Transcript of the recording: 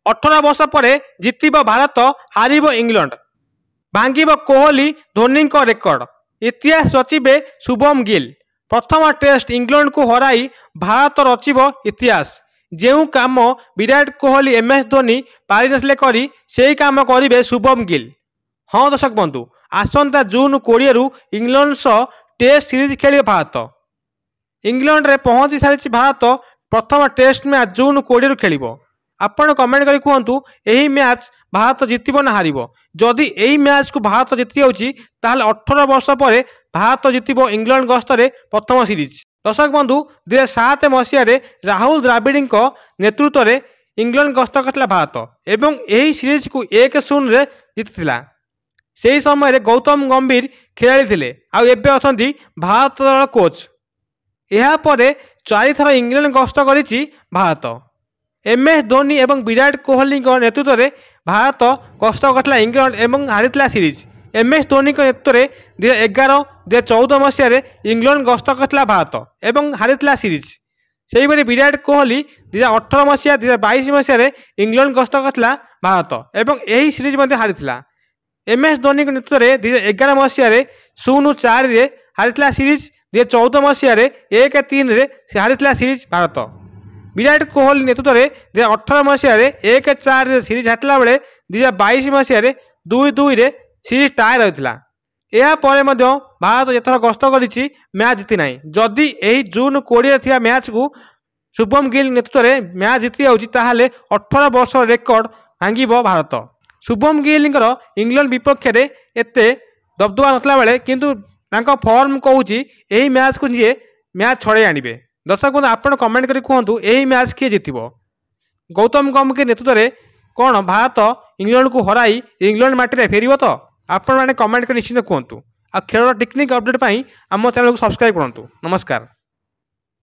18 वर्ष पर जितिब Bharat Harib England भांगिब Kohli Dhoni record इतिहास रचिबे शुभम गिल प्रथम टेस्ट इंग्लैंड को हराई भारत रचिब इतिहास जो काम विराट कोहली MS धोनी पारि नथिले करी सेही काम करिवे शुभम गिल। हाँ दर्शक बंधु आसंता जून 20 रु इंग्लैंड सह टेस्ट सीरीज खेलिबे भारत। इंग्लैंड रे पहुंची सारी भारत प्रथम टेस्ट मैच जून 20 रु खेलिबो। आपण कमेंट करी कहतु यही मैच भारत जितिब ना हारिब। जदि यही मैच को भारत जीति जाउची ताहले 18 वर्ष पर भारत जितिब इंग्लैंड गस्तरे प्रथम सीरीज। दर्शक बंधु 2007 मसीह राहुल द्राविड़ नेतृत्व में इंग्लैंड गस्त करथिला भारत एवं यही सीरीज को 1-0 रे जीतिथिला। सेही समय गौतम गंभीर खेलाड़ी थिले आउ एबे अछंती भारत दल कोच। एहा परे 4 थर इंग्लैंड गस्त करिछि भारत। MS धोनी एवं विराट कोहली नेतृत्व में भारत गस्त करथिला इंग्लैंड एवं हारिथिला सीरीज। MS धोनी नेतृत्व में 2011, 2014 मसीह इंग्लैंड गस्त करथिला भारत एवं हारिथिला सीरीज। सेही भली विराट कोहली 2018 मसीहा 2022 मसीह इंग्लैंड गस्त करथिला भारत एवं यही सीरीज मध्य हारिथिला। MS धोनी नेतृत्व में 2011 मसीह 0-4 रे हारिथिला सीरीज। 2014 मसीह 1-3 रे हारिथिला सीरीज भारत। विराट कोहली नेतृत्व में 2018 मसीह 1-4 रे सीरीज हारिला बेले 2022 मसीह 2-2 रे सीरीज टाई रही। या परे मध्य भारत एथर गस्त करिछि मैच जीति नाही। जदि यही जून 20 थिया मैच को शुभम गिल नेतृत्व में मैच जीति जाउछि ताहाले 18 वर्ष रेकर्ड भांगिब भारत। शुभम गिल इंग्लैंड विपक्ष में एते दबदबा नथला बेले किंतु तांको फॉर्म कहूछि यही मैच को जी मैच छड़े आनिबे। दर्शक बंधु आपण कमेंट करी कहतु यही मैच किए जितिबो। गौतम गंभीर के नेतृत्व में कौन भारत इंग्लैंड को हराई इंग्लैंड माटी फेर तो आपण मैंने कमेंट कर निश्चित कहतु। आ खेल टेक्निक अपडेट आम चैनल को सब्सक्राइब करूँ। नमस्कार।